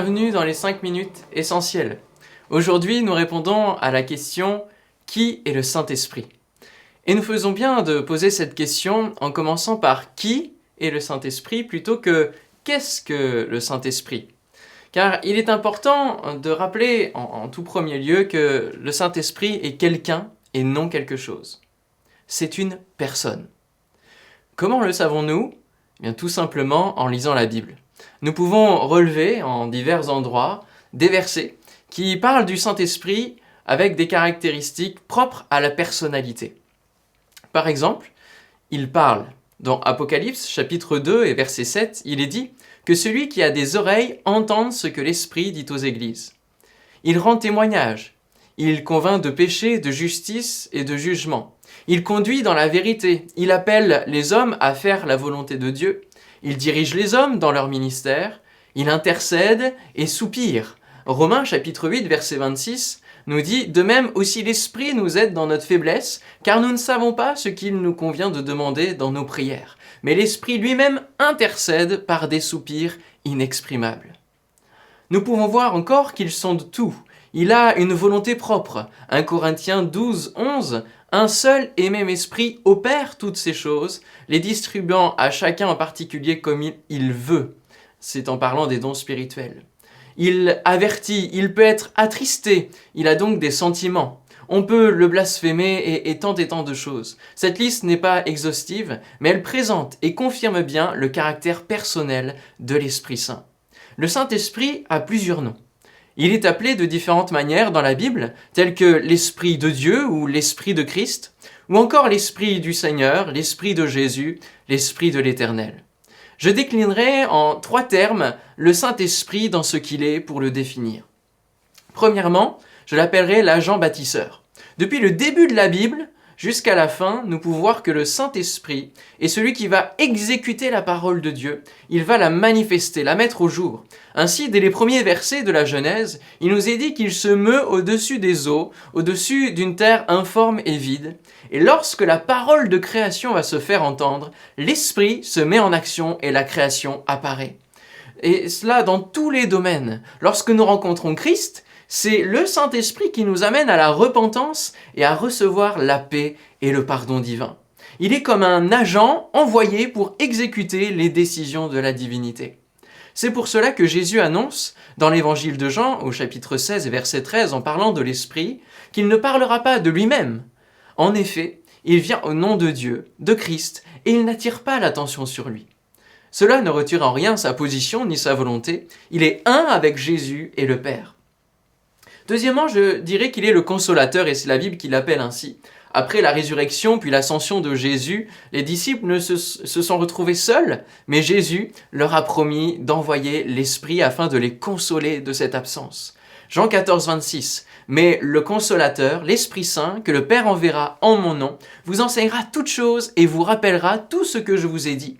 bienvenue dans les 5 minutes essentielles. Aujourd'hui, nous répondons à la question « Qui est le Saint-Esprit ?» Et nous faisons bien de poser cette question en commençant par « Qui est le Saint-Esprit ?» plutôt que « Qu'est-ce que le Saint-Esprit ?» Car il est important de rappeler en tout premier lieu que le Saint-Esprit est quelqu'un et non quelque chose. C'est une personne. Comment le savons-nous ? Eh bien, tout simplement en lisant la Bible. Nous pouvons relever en divers endroits des versets qui parlent du Saint-Esprit avec des caractéristiques propres à la personnalité. Par exemple, il parle dans Apocalypse chapitre 2 et verset 7, il est dit que celui qui a des oreilles entende ce que l'Esprit dit aux églises. Il rend témoignage, il convainc de péché, de justice et de jugement. Il conduit dans la vérité, il appelle les hommes à faire la volonté de Dieu, il dirige les hommes dans leur ministère, il intercède et soupire. Romains chapitre 8 verset 26 nous dit « De même aussi l'Esprit nous aide dans notre faiblesse, car nous ne savons pas ce qu'il nous convient de demander dans nos prières. Mais l'Esprit lui-même intercède par des soupirs inexprimables. » Nous pouvons voir encore qu'il sonde tout. Il a une volonté propre. 1 Corinthiens 12, 11, un seul et même esprit opère toutes ces choses, les distribuant à chacun en particulier comme il veut. C'est en parlant des dons spirituels. Il avertit, il peut être attristé, il a donc des sentiments. On peut le blasphémer et tant de choses. Cette liste n'est pas exhaustive, mais elle présente et confirme bien le caractère personnel de l'Esprit Saint. Le Saint-Esprit a plusieurs noms. Il est appelé de différentes manières dans la Bible, telles que l'Esprit de Dieu ou l'Esprit de Christ, ou encore l'Esprit du Seigneur, l'Esprit de Jésus, l'Esprit de l'Éternel. Je déclinerai en 3 termes le Saint-Esprit dans ce qu'il est pour le définir. Premièrement, je l'appellerai l'agent bâtisseur. Depuis le début de la Bible jusqu'à la fin, nous pouvons voir que le Saint-Esprit est celui qui va exécuter la parole de Dieu. Il va la manifester, la mettre au jour. Ainsi, dès les premiers versets de la Genèse, il nous est dit qu'il se meut au-dessus des eaux, au-dessus d'une terre informe et vide. Et lorsque la parole de création va se faire entendre, l'Esprit se met en action et la création apparaît. Et cela dans tous les domaines. Lorsque nous rencontrons Christ, c'est le Saint-Esprit qui nous amène à la repentance et à recevoir la paix et le pardon divin. Il est comme un agent envoyé pour exécuter les décisions de la divinité. C'est pour cela que Jésus annonce, dans l'évangile de Jean, au chapitre 16, verset 13, en parlant de l'Esprit, qu'il ne parlera pas de lui-même. En effet, il vient au nom de Dieu, de Christ, et il n'attire pas l'attention sur lui. Cela ne retire en rien sa position ni sa volonté. Il est un avec Jésus et le Père. Deuxièmement, je dirais qu'il est le consolateur, et c'est la Bible qui l'appelle ainsi. Après la résurrection puis l'ascension de Jésus, les disciples se sont retrouvés seuls, mais Jésus leur a promis d'envoyer l'Esprit afin de les consoler de cette absence. Jean 14, 26. « Mais le consolateur, l'Esprit Saint, que le Père enverra en mon nom, vous enseignera toutes choses et vous rappellera tout ce que je vous ai dit. »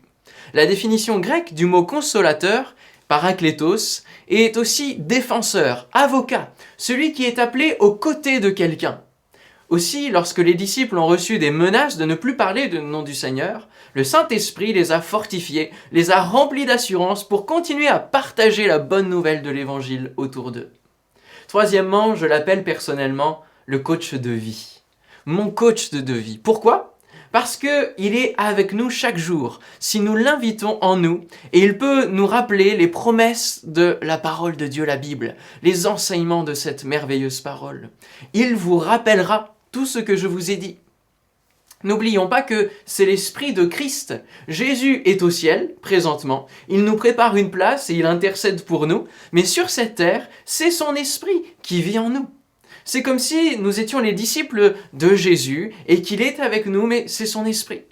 La définition grecque du mot consolateur, paraklétos, est aussi défenseur, avocat, celui qui est appelé aux côtés de quelqu'un. Aussi, lorsque les disciples ont reçu des menaces de ne plus parler du nom du Seigneur, le Saint-Esprit les a fortifiés, les a remplis d'assurance pour continuer à partager la bonne nouvelle de l'Évangile autour d'eux. Troisièmement, je l'appelle personnellement le coach de vie. Mon coach de vie. Pourquoi ? Parce qu'il est avec nous chaque jour, si nous l'invitons en nous, et il peut nous rappeler les promesses de la parole de Dieu, la Bible, les enseignements de cette merveilleuse parole. Il vous rappellera tout ce que je vous ai dit. N'oublions pas que c'est l'Esprit de Christ. Jésus est au ciel, présentement. Il nous prépare une place et il intercède pour nous. Mais sur cette terre, c'est son Esprit qui vit en nous. C'est comme si nous étions les disciples de Jésus et qu'il est avec nous, mais c'est son Esprit.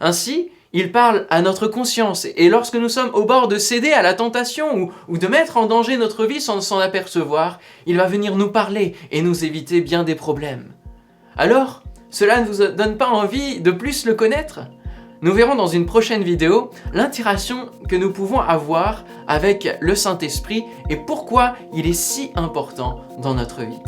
Ainsi, il parle à notre conscience et lorsque nous sommes au bord de céder à la tentation ou de mettre en danger notre vie sans s'en apercevoir, il va venir nous parler et nous éviter bien des problèmes. Alors, cela ne vous donne pas envie de plus le connaître ? Nous verrons dans une prochaine vidéo l'interaction que nous pouvons avoir avec le Saint-Esprit et pourquoi il est si important dans notre vie.